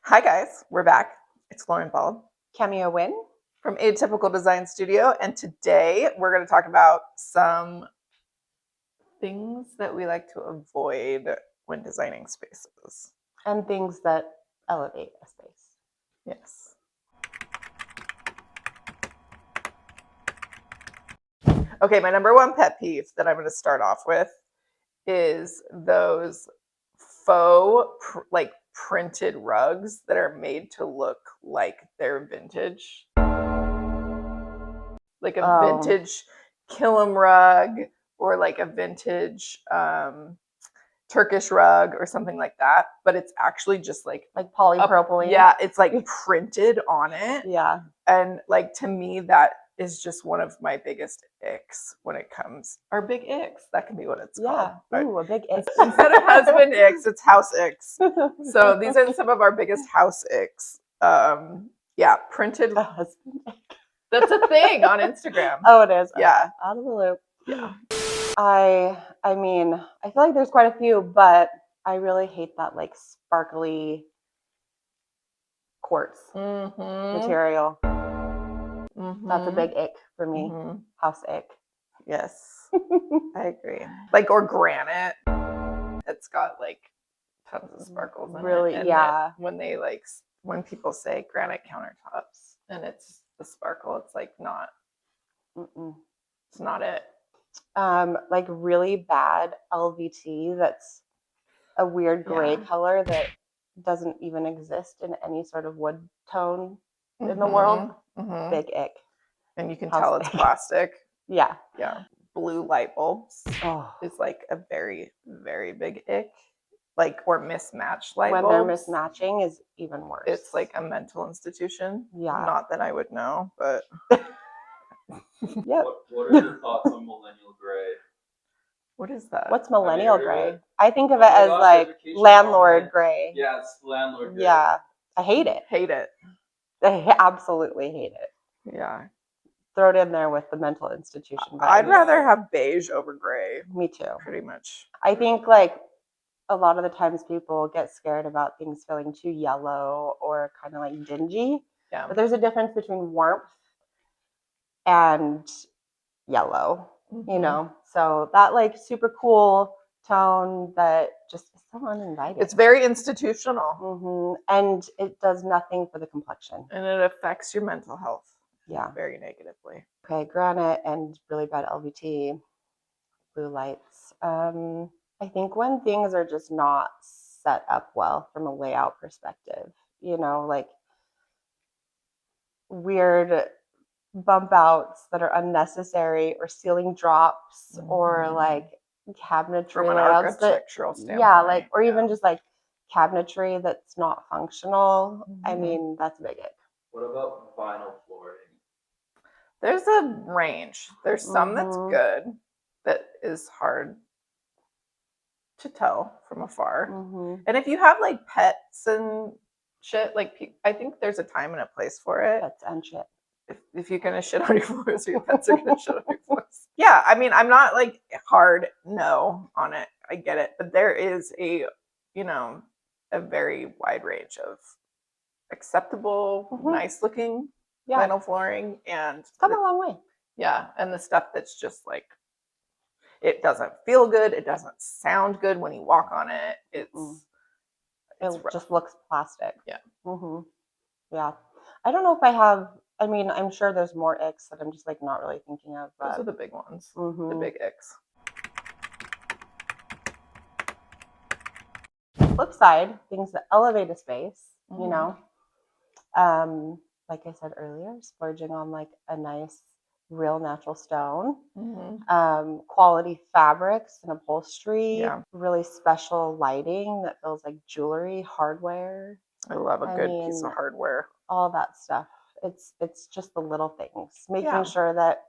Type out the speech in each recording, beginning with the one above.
Hi guys, we're back. It's Lauren Ball Cameo win. from Atypical Design Studio, and today we're going to talk about some things that we like to avoid when designing spaces. And things that elevate a space. Yes. Okay, my number one pet peeve that I'm going to start off with is those faux printed rugs that are made to look like they're vintage. Like a vintage kilim rug or like a vintage Turkish rug or something like that, but it's actually just like polypropylene. Yeah, it's like printed on it. Yeah. And like to me, that is just one of my biggest icks when it comes. Or big icks, that can be what it's called. Yeah. Ooh, a big ick. Instead of husband icks, it's house icks. So these are some of our biggest house icks. Yeah, printed. A husband ick. That's a thing on Instagram. Oh, it is. Yeah. Out of the loop. Yeah. I mean, I feel like there's quite a few, but I really hate that like sparkly quartz material. That's a big ick for me. House ick. Yes, I agree. Like, or granite. It's got like tons of sparkles in it. Really, And yeah. when people say granite countertops and it's the sparkle, it's like not. It's not it. Like really bad LVT that's a weird gray color that doesn't even exist in any sort of wood tone in the world. Big ick. And you can tell it's plastic. Yeah. Yeah. Blue light bulbs is like a very, very big ick. Like, or mismatched light bulbs. When they're mismatching is even worse. It's like a mental institution. Yeah. Not that I would know, but. Yep. What are your thoughts on millennial gray? What is that? What's millennial gray? I think of it as like landlord gray. Yeah, it's landlord gray. Yeah. I hate it. Hate it. I absolutely hate it. Yeah. Throw it in there with the mental institution. I'd rather have beige over gray. Me too. Pretty much. I think like a lot of the times people get scared about things feeling too yellow or kind of like dingy. Yeah. But there's a difference between warmth and yellow, you know? So that like super cool tone that just is so uninviting. It's very institutional. And it does nothing for the complexion. And it affects your mental health. Yeah. Very negatively. Okay, granite and really bad LVT, blue lights. I think when things are just not set up well from a layout perspective, you know, like weird bump outs that are unnecessary or ceiling drops or like cabinetry from an layouts architectural standpoint. Yeah, like or even just like cabinetry that's not functional. I mean, that's a big ick. What about vinyl flooring? There's a range. There's some that's good that is hard to tell from afar. And if you have like pets and shit, like I think there's a time and a place for it. Pets and shit. If you're gonna shit on your floors, or your pets are gonna shit on your floors. Yeah, I mean, I'm not like hard no on it. I get it, but there is a very wide range of acceptable, nice looking vinyl flooring, and it's come a long way. Yeah, and the stuff that's just like it doesn't feel good. It doesn't sound good when you walk on it. It just looks plastic. Yeah. Yeah. I don't know if I have. I mean, I'm sure there's more icks that I'm just like not really thinking of. But those are the big ones. The big icks. Flip side, things that elevate a space. You know, like I said earlier, splurging on like a nice, real natural stone, quality fabrics and upholstery, really special lighting that feels like jewelry, hardware. I love a good piece of hardware. All that stuff. It's just the little things, making sure that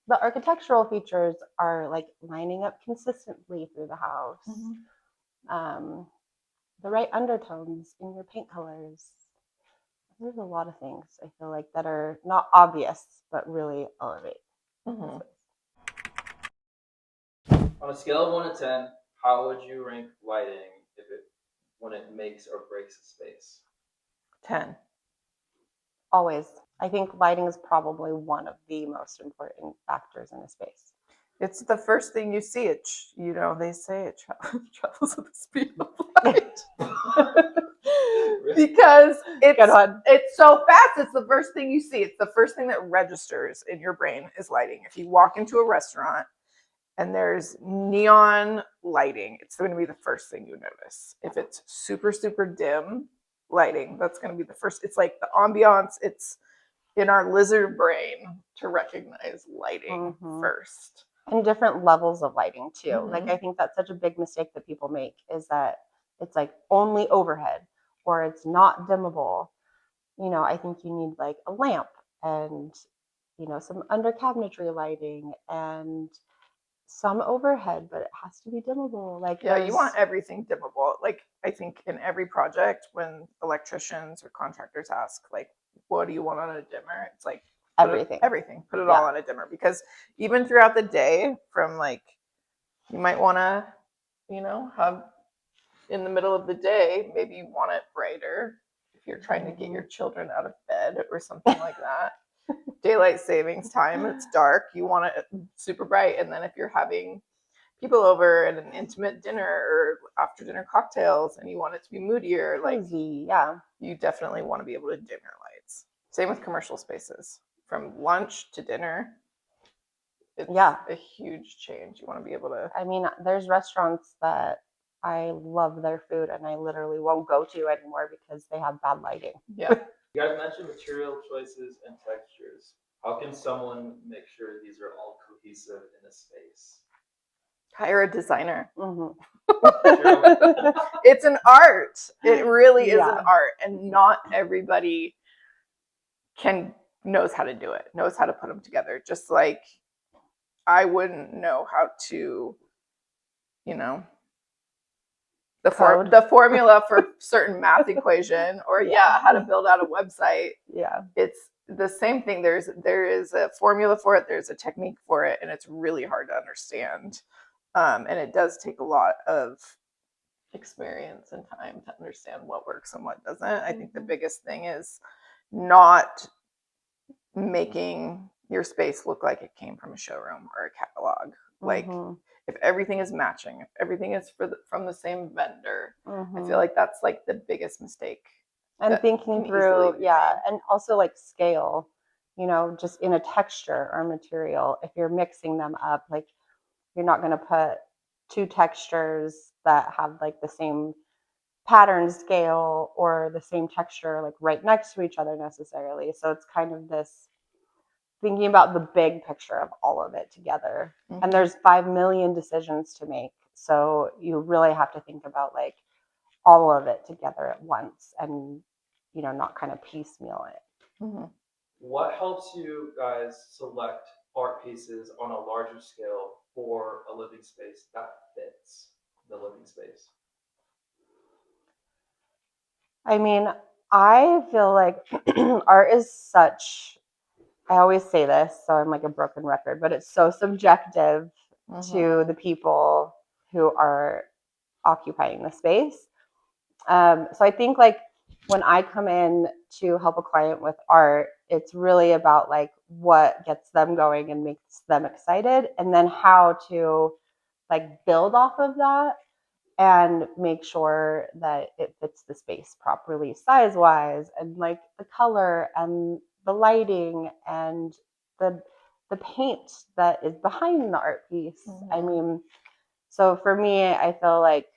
the architectural features are like lining up consistently through the house. The right undertones in your paint colors. There's a lot of things I feel like that are not obvious, but really elevate. On a scale of 1 to 10, how would you rank lighting when it makes or breaks a space? 10. Always. I think lighting is probably one of the most important factors in a space. It's the first thing you see. They say it travels at the speed of light. Because it's so fast. It's the first thing you see. It's the first thing that registers in your brain is lighting. If you walk into a restaurant and there's neon lighting, it's going to be the first thing you notice. If it's super, super dim lighting, that's going to be the first. It's like the ambiance. It's in our lizard brain to recognize lighting first. And different levels of lighting too. Like, I think that's such a big mistake that people make, is that it's like only overhead or it's not dimmable. I think you need like a lamp and, some under cabinetry lighting and some overhead, but it has to be dimmable. Like, yeah, you want everything dimmable. Like, I think in every project, when electricians or contractors ask, like, what do you want on a dimmer? It's like, everything. Put it all on a dimmer. Because even throughout the day, from like, you might want to, have in the middle of the day, maybe you want it brighter if you're trying to get your children out of bed or something like that. Daylight savings time, it's dark, you want it super bright. And then if you're having people over at an intimate dinner or after dinner cocktails and you want it to be moodier, cozy, yeah, you definitely want to be able to dim your lights. Same with commercial spaces. From lunch to dinner, it's a huge change. You want to be able to... I mean, there's restaurants that I love their food and I literally won't go to anymore because they have bad lighting. Yeah. You guys mentioned material choices and textures. How can someone make sure these are all cohesive in a space? Hire a designer. It's an art. It really is an art, and not everybody knows how to do it, knows how to put them together. Just like I wouldn't know how to, the formula for certain math equation, or how to build out a website. Yeah, it's the same thing. There is a formula for it. There's a technique for it, and it's really hard to understand. And it does take a lot of experience and time to understand what works and what doesn't. I think the biggest thing is not making your space look like it came from a showroom or a catalog. Like, if everything is matching, if everything is from the same vendor, I feel like that's like the biggest mistake. And thinking through, and also like scale, just in a texture or material, if you're mixing them up, like you're not going to put two textures that have like the same pattern scale or the same texture like right next to each other necessarily. So it's kind of this thinking about the big picture of all of it together. And there's 5 million decisions to make. So you really have to think about like all of it together at once and, not kind of piecemeal it. What helps you guys select art pieces on a larger scale for a living space that fits the living space? I mean, I feel like art is such, I always say this, so I'm like a broken record, but it's so subjective to the people who are occupying the space. So I think like when I come in to help a client with art, it's really about like what gets them going and makes them excited, and then how to like build off of that and make sure that it fits the space properly size wise, and like the color and the lighting and the paint that is behind the art piece. I mean, so for me, I feel like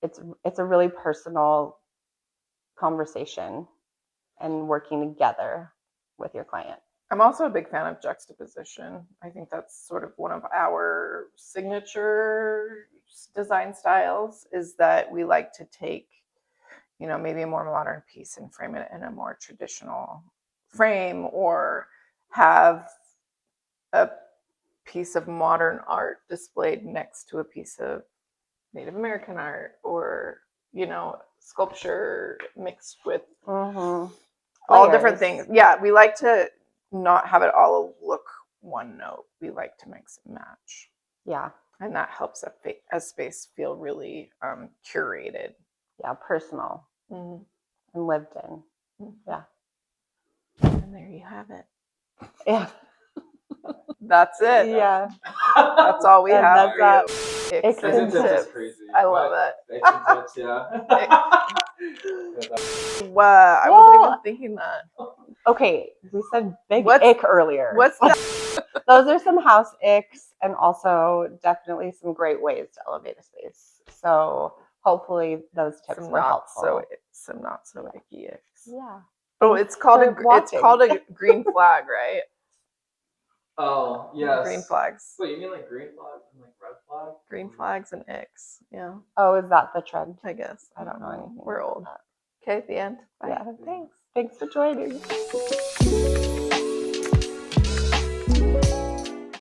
it's a really personal conversation and working together with your client. I'm also a big fan of juxtaposition. I think that's sort of one of our signature design styles, is that we like to take, maybe a more modern piece and frame it in a more traditional frame, or have a piece of modern art displayed next to a piece of Native American art, or, sculpture mixed with all different things. Yeah, we like to not have it all look one note. We like to mix and match. Yeah. And that helps a space feel really curated. Yeah, personal and lived in. Yeah. And there you have it. Yeah. That's it. Yeah. That's all we And have that's for you. Icks Icks and Tips tips. is crazy. I love it. Icks and tips, yeah. Wow, I wasn't even thinking that. Okay, we said big What's- ick earlier. What's that? Those are some house icks and also definitely some great ways to elevate a space. So hopefully those tips were helpful. Some not so icky icks. Yeah. Oh, it's called for watching. a green flag, right? Oh, yes. Green flags. Wait, you mean like green flags and like red flags? Green flags and icks. Yeah, Oh, is that the trend? I guess. I don't know anything. We're about old. that. Okay, the end. Bye. Yeah. Thanks. Thanks for joining.